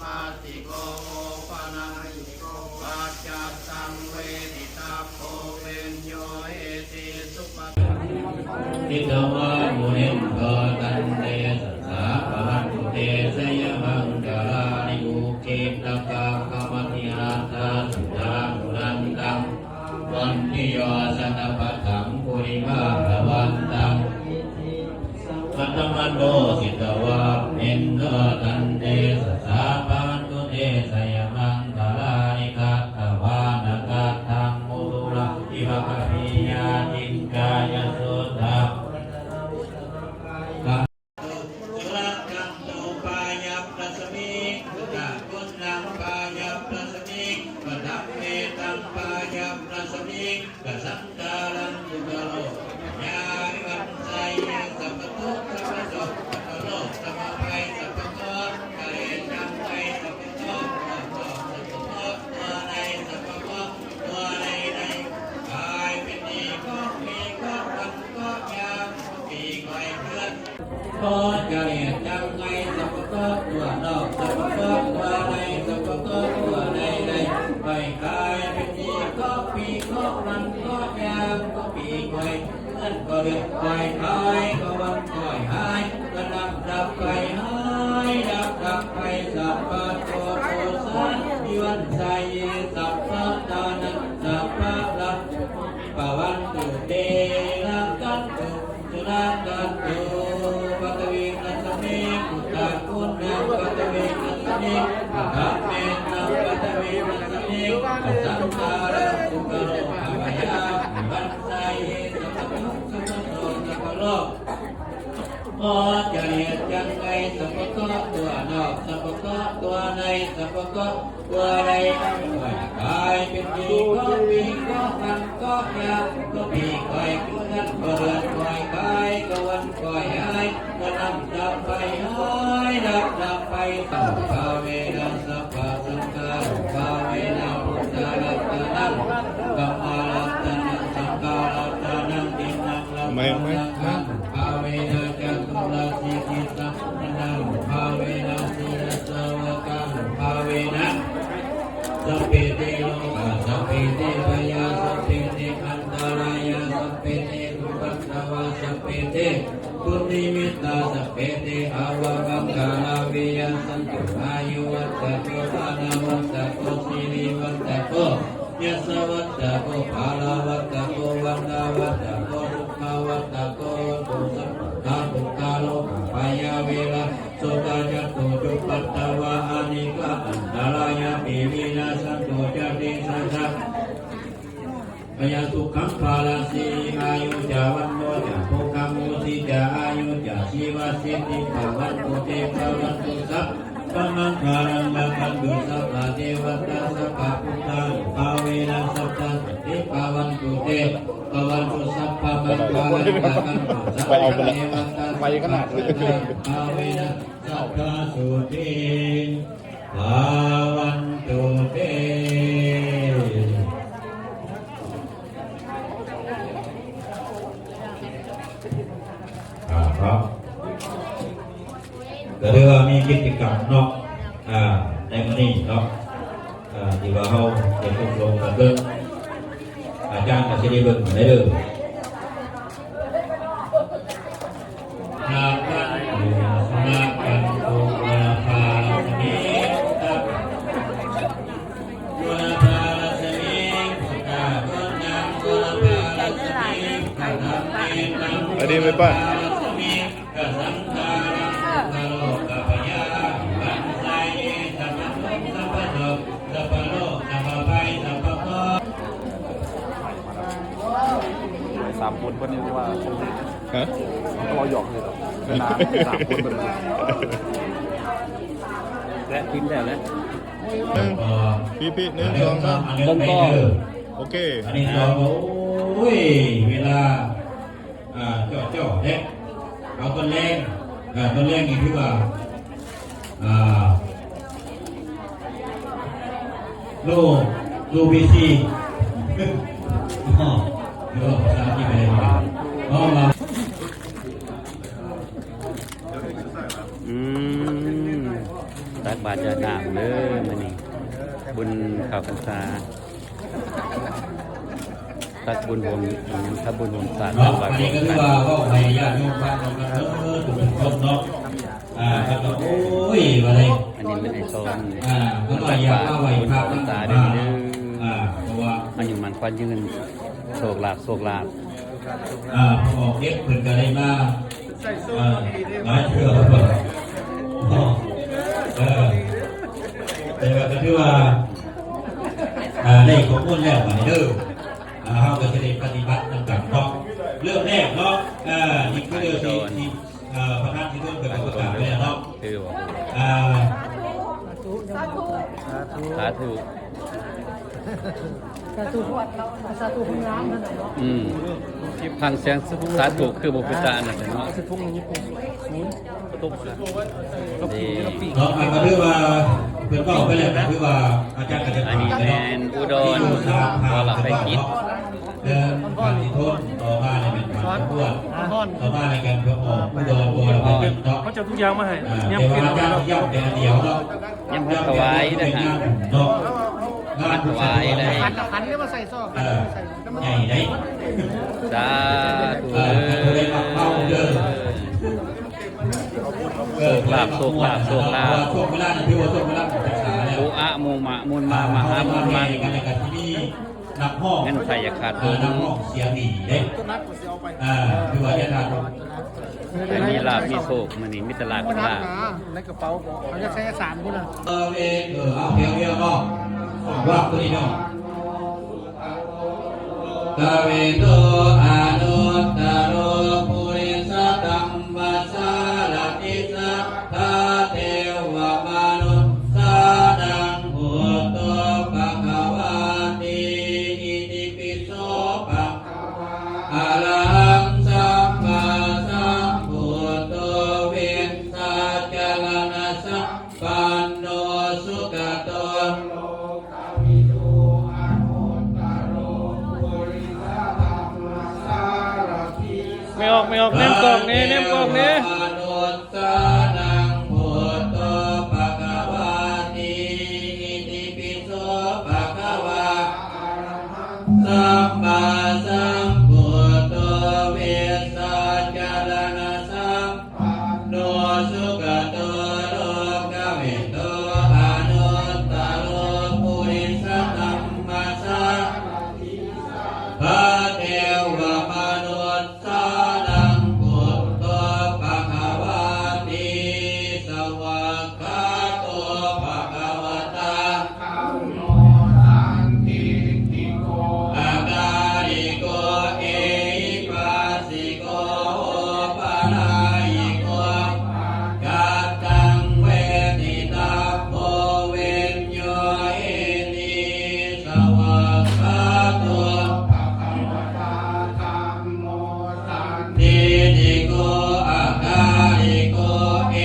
ปาติโกโอปะนังปัจจัตตังเวทิตาโพเวนโยเอติสุปะทิตวะมุนิโกตันเตสัสสะปะหันตุเตสยมังกาลานิอุกิตกะขมัติอาตาสุดามุนันตังวันทิโยสนปัตถังปุริมาภวันตังปัตตมันโดสิตวะเอนโดตันเตสัสสะปะหันตุเตสยมังกาลานิกะขวานกะทังมุตุระอิวะคปิยาจิงกายสุตตะโคจรจังไงสัพพะตัวนอกสัพพะตัวในสัพพะตัวในไปกายเป็นดีก็ปีก็รันก็ยามก็ปีก้อยนั่นก็เดือดก้อยหายก็วันก้อยหายก็ดับไปหายดับไปสัพพะตัวโตสันวิวันใจสัพพะตานังสัพพะลับปวันตุเตนะกันตุสุนันกันตุปัตวินัสมิพุทธคุณนังปัตวินัสมิปัตเมนังปัตวินัสมิปัสสังขารังสุขโลภะวายาปัสสัยสัพพะทุกขโตสัพพะโลกโอจริยจังไงสัพพะตัวนอกสัพพะตัวในสัพพะตัวใดกายเป็นดีก็ปีก็มันก็ยาก็ปีก้อยคือนั่นก็เดือดก้อยกายก็วันก้อยหายก็ดับไปหายดับไปสัพพะเวนะสัพพะสังฆาสัพพะเวนะพุทธะรัตนังกัมมารัตนังสังฆารัตนังตินังลัมมังภาเวนะจักขุราสิกิสัพพนังภาเวนะสีรสวะกังภาเวนะสัพเพเตโลกะสัพเพเตปยาสัพเพเตอันตรายาสัพเพเตทุปัสสวะสัพเพเตปุริมิตาสัพเพเตอาวะกังกาลาวิยาสันตุอายุวัตตะโกอานาวัตตะโกสิริวัตตะโกยัสสะวัตตะโกภาลาวัตตะโกวันนาวัตตะโกสุขวัตตะโกตุสัพพะทุกขาโลกปายาเวลาโสตยัตโตจุปัตตวะอานิกะอันตรายาปิวินาสันโตจติสัจจพยาสุขังภาลสีอายุจาวันโนจาโภคังมุสิจาอายุจาชีวสิทธิภาวันตุเตภวันตุสัพพมังคารังละคันตุสัพพะเทวตาสัพพะพุทธาภาเวนะสัพพะสัทธิภวันตุเตภวันตุสัพพะมังคารังละคันตุสัพพะเทวตาสัพพะพุทธาภาเวนะสัพพะสุติภวันตุเตครับก็เรียกว่ามีกิจกรรมเนาะในวันนี้เนาะที่ว่าเราจะตกลงกันเรื่องอาจารย์ก็จะได้เบิ่งได้เลยนากันนากันโอวาภาสมิตักวาภาสมิสุตาวันนังวาภาสมิขันธ์เมตังอันนี้ไม่ป่ะสังฆารังสุขโลกปยาบันไซสัพพะทุกสัพพะโลกสัพพะโลกสัพพะภัยสัพพะโคสามคนวันนี้ว่าฮะก็หยอกเลยนานสามคนเลยและกินแล้วแหละพี่หนึ่งสองสามต้องก็โอเคอันนี้เราโอ้ยเวลาเจาะเด็กเอาต้นแรงนี่คือว่าโลบีซีเดี๋ยวภาษาที่ไปเลยมาต ตักบาตรยาน้ำเด้อมื้อนี้บุญข้าวพรรษาตักบุญรวมถ้าบุญรวมศาสตร์ เนาะ บา อั ต น ร นี้ก็คือว่าก็พยายามโยมฟังกันทุกคนเนาะครับโอ้ยว่าไร อันนี้เป็นไอโซน ก็ต่อยยาไหว บุญ พระ ข้าวพร ตั้ รง ษา ตา เด้อเด้อ เพราะว่า มันอยู่มันควันยืนโศกลาบโศกลาบ พอเก็บเพิ่นก็ได้มาหลายเทื่อแต่ว่าก็คือว่าได้ข้อมูลแล้วมาเด้อเฮาก็จะได้ปฏิบัตินำกันเนาะเรื่องแรกเนาะนี่คือเรื่องที่พระท่านที่ต้นเป็นประกาศไว้แล้วเนาะ คือว่า สาธุ สาธุ สาธุวัดเราสาธุพงามนั่นแหละเนาะ พังเสียงสาธุคือบุพจาอันนั้นเนาะ สาธุพงญี่ปุ่นศูนย์ประตู ดี เนาะก็คือว่าเพิ่นบอกไปแล้วนะคือว่าอาจารย์ก็จะ อันนี้แมนอุดรวรไปกิจ การที่ทนต่อมาในเป็นการพูดต่อมาในการเพื่อออกอุดรบัวเราไปเป็นเนาะ เขาจะทุกอย่างมาให้ แต่ว่าอาจารย์ย่ำเป็นเดียวเนาะ ยังพักถวายนะฮะ เนาะงาน ถวายเลย ขันเนี่ยมาใส่ซอก ใหญ่ได้ สาธุ ได้ปักเป้าเด้อ โศกลาบโศกลาบโศกลาบ ช่วงเวลาที่ว่าช่วงเวลาของศึกษาแล้ว อุอะมูมะมุนมามหามุนมัง กันในการที่นี่นักห้อง เงินใส่ยาขาดบุญ นักห้องเสียงดีเด้คือว่าเนี่ยนะ มีลาบมีโศกมันนี่มิตรลาบ คน ลา นัก บ นะในกระเป๋าเขาจะใช้สารคุณนะ เองเอาเพียงเดียวเนาะว่าตัวนี้เนาะกเวโตอานุตตโรปุริสตัมปัสสะลติสัทธาเทวมนุสสานังพุทโธภควาติอิติปิโสภควาอะระหังสัมมาสัมพุทโธเวสสัจจลนัสสะปันโนสุขโต ไม่ออกเน้มกล่องนี้เน้มกล่องนี้ มนุสสานังพุทโธภควาติอิติปิโสภควาสัมมาสัมพุทโธเวสสัจจลนัสสัมปันโนสุขโตโลกเวโตอนุตตโรปุริสตัมมัสสะพระเทวมนุสสานังพุทโธภควาติสวากขาโตภควตาธัมโมสันทิติโกอาการิโกเอหิปัสสิโกโอปะนายิโกกัตตังเวทิตาโพเวนโยเอติสวากขาโตภควตาธัมโมสันทิติโกอาการิโกเอ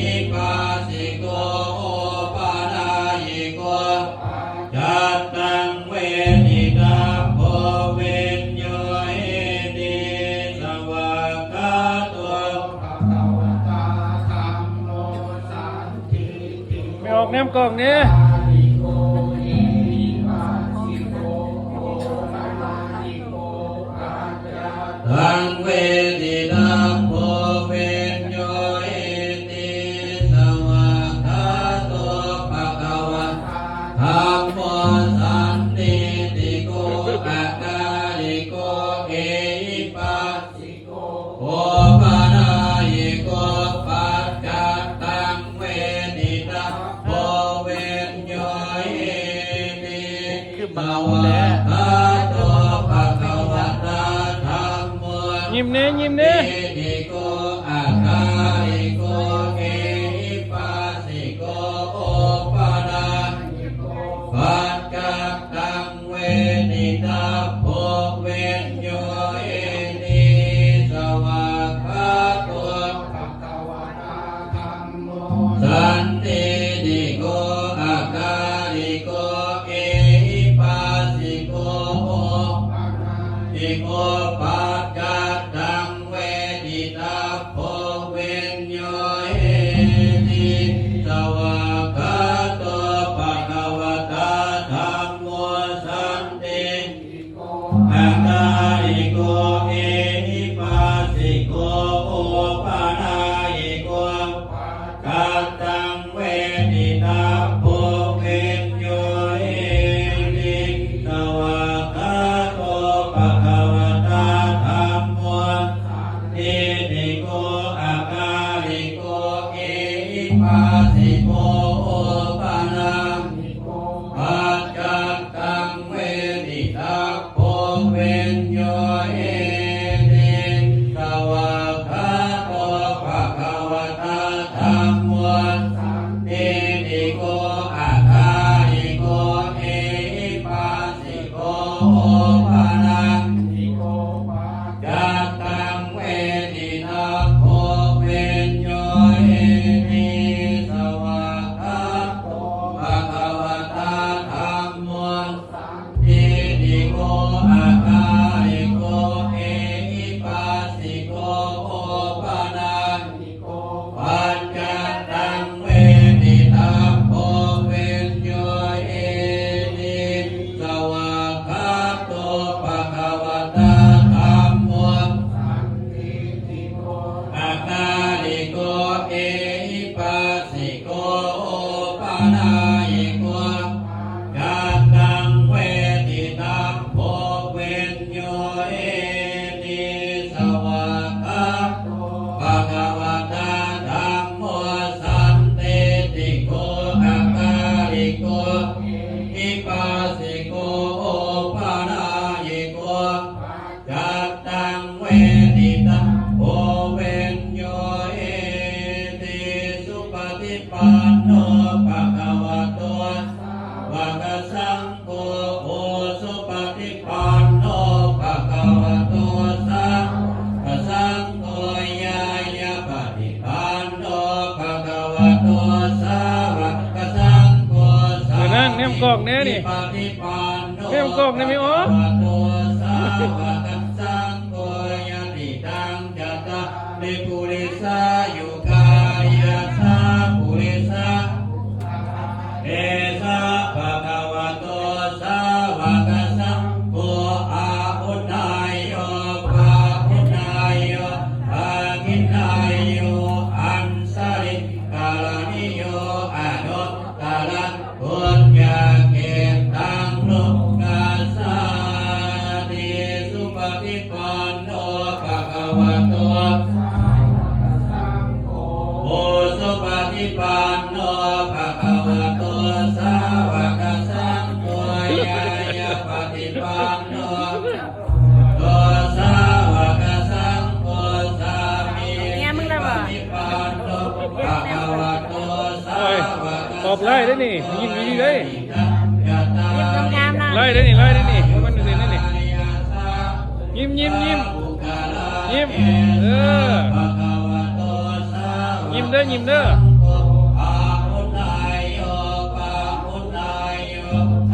หิปัสสิโกโอปะนายิโกกัตตังเวทิตาโพเวนโยเอติสวากขาโตภควตาธัมโมสันทิติโก ไม่ออกเน้มกล่องนี้ ทังเวทิตาโพเวนโยเอติสวากขาโตภควตาธัมโมสันทิติโกอาการิโกเอหิปัสสิโกโอปะนายิโกปัจจัตตังเวทิตาโพเวนโยเอติสวากขาโตภควตาธัมโม ยิ้มเน้ยิ้มเน้ ติโกอาการิโกเอหิปัสสิโกโอปะนายิโกปัจจัตตังเวทิตาโพเวนโยเอติสวากขาโตภควตาธัมโมสันทิติโกอาการิโกเอหิปัสสิโกโอปะนายิโกปัจจัตตังเวทิตา นายิโกยัตตังเวทิตังโพเวนโยเอติสวากาภะคะวะตาธัมโมสันติติโกอะกาลิโกอิปัสสิโกโอปานายิโกยัตตังเวทิตังโพเวนโยเอติสุปฏิปันโนภะคะวะโตวะกสังโฆโอสุปฏิปันโนภะคะวะโตสังฆสังโฆญาญาปฏิปันโนภะคะวะโตสาวกสังโฆสังฆ นั่งเนี่ยกอกแน่นี่ ปฏิปันโน เนี่ยกอกเนี่ยไม่ออก ภะคะวะโตสาวกสังโฆญาติตังจัตตาริปุริสายุกายาสาปุริสาเอสะภะคะวะโตสาวกสังโฆอาหุนายโยภาหุนายโยภาคินายโยอันสริกาลนิโยอนุตตรังพุญญาเกตังโลกาสาติสุปฏิปันโนภะคะวะโตโอสุปฏิปันโนภะคะวะโตสาวกสังโฆญาญาปฏิปันโนโตสาวกสังโฆสามีปฏิปันโนภะคะวะโตสาวก ตอบไล่ได้นี่ยิงดีเลย ยิ้มงามๆนะ ไล่ได้นี่ไล่ได้นี่มันดูสินี่ยิ้มยิ้มยิ้มยิ้มเออยิ้มเด้อยิ้มเด้อ อาหุนายโยปาหุนายโย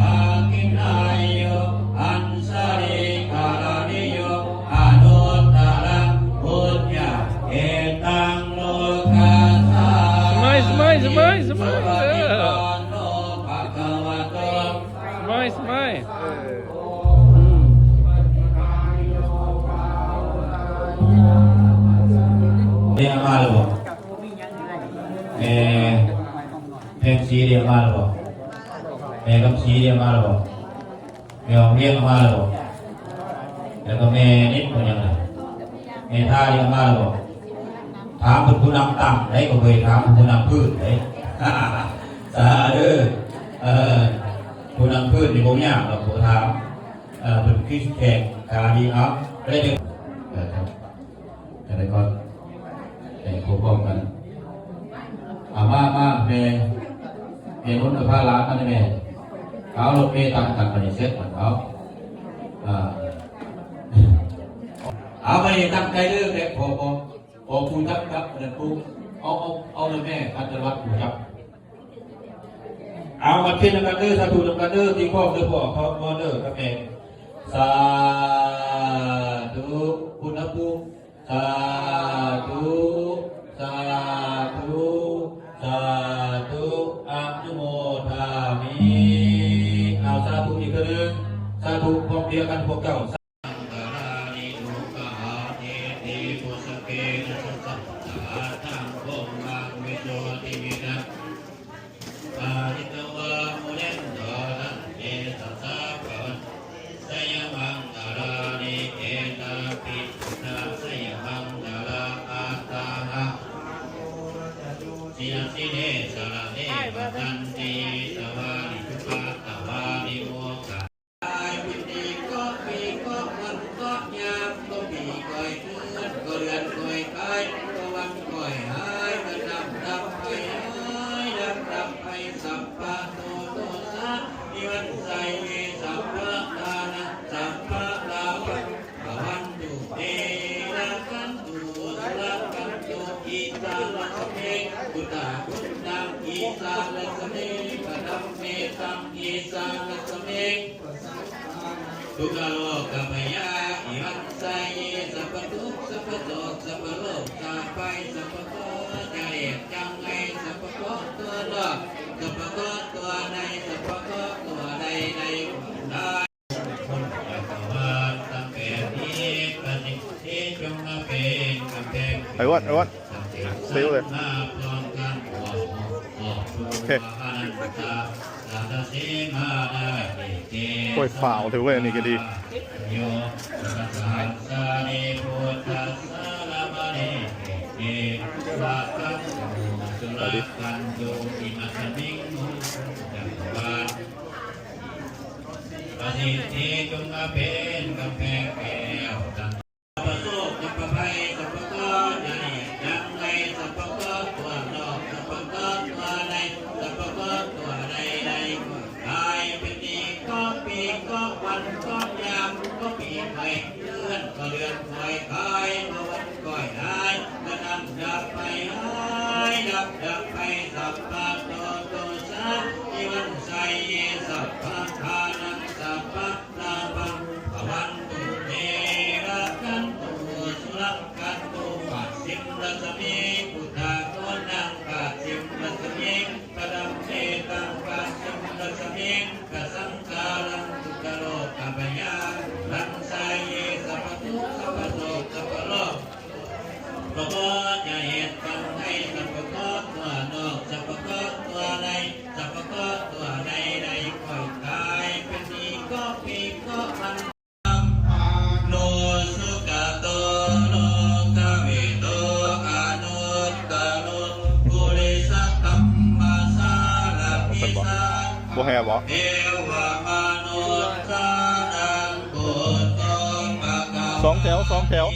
อาคินายโยอันสริกาลนิโยอนุตตรังพุญญาเอตังโลกาสา สมัยเออ สุปฏิปันโนภะคะวะโต สมัย เรียนมาหรือเปล่าเพลงสีเรียนมาหรือเปล่าเพลงคำสีเรียนมาหรือเปล่าเพลงเรียนมาหรือเปล่าแล้วก็แม่นิดคนยังไงแม่ท่าเรียนมาหรือเปล่าถามเป็นผู้นำต่ำได้ก็เคยถามผู้นำพืชได้สาธุผู้นำพืชในพวกนี้เราผู้ถามเป็นคริสแขกกาดีครับได้เดียวอะไรก็แต่ครบพร้อมกันมาแม่รถผ้าล้างกันแม่เขารถเมย์ตั้งกันปฏิเสธเหมือนเขาเอาไปตั้งใจเรื่องเลยพอผู้จับเรื่องผู้เอาเลยแม่การจะวัดผู้จับเอามาเช่นกันเด้อสาธุกันเด้อที่พ่อเด้อพ่อเขาพ่อเด้อครับแม่สาธุพุทธภูมิสาธุสาธุสาธุอะนุโมทามิเอาสาธุอีกครั้งนึงสาธุพร้อมเดียวกันพวกเจ้าสังฆานิโนกาเทติปุสเกนะสัสสะตังโกมังวิโสติวินะปาริตวะโมเลนโดนะเอตัสสะภะสยมังตารานิเอตาปินะสยมังตาราอาตาหะสิยสิเนสระเนปตันติสวานิจุปะตวานิโมกะวิธีก็ปีก็มันก็ยามก็ปีก่อยคืนก็เรือนก่อยคายก็วันก่อยหายก็ดับไปหายดับไปสัพพะโตโตสะนิวันใสสัพพะทานะสัพพะลาวันภวันตุเตระกันตุสระกันตุอิสาลสเมกุตากุตังอิสาลสเมกดัมเมตังอิสาลสเมทุกโลกมยาอิวันไสสัพพทุกสัพพโลกสัพพโลกสัพไปสัพพโตจะเรียกจังไงสัพพโตตัวโลกสัพพโตตัวในสัพพโตตัวใดในได้คนจักรวาลตั้งแต่นี้ปฏิทินจงมาเป็นกำแพง ไอ้วัดซิ้วเลย มาพร้อมกันออก เคโอ้ยฝ่าวถือว่าอันนี้ก็ดีไปดิประสิทธิจงมาเป็นกำแพงแก้วประสบสัพพภัยสัพพกใหญ่ยังไงสัพพกตัวนอกสัพพกตัวในสัพพกตัวใดใดกายเป็นดีก็ปีก็วันก็ยามก็ปีไปเลื่อนก็เลื่อนคอยคายก็วันก็หายก็ดับไปหายดับไปสัพพะโตโตสะอิวันไสเยสัพพะทานังสัพพะลาภังภวันตุเตระกันตุสุรักกันตุปัสสิมรัสมิพุทธาโกนังปัสสิมรัสมิปดัมเตตังปัสสิมรัสมิกสังฆารังทุกโลกปัญญารังไสเยสัพพะทุกสัพพะโลกสัพพะโลกพระพุทธเหตุปัญให้สัพพะตัวนอกสัพพะตัวในสัพพะตัวใดใดก่อยกายเป็นดีก็ปีก็มันโนสุกโตโลกเวโตอนุตตโรปุริสตัมมาสารพิสา บ่แฮบ่ เอวมนุษย์นังกุตโตปะกะ สองแถว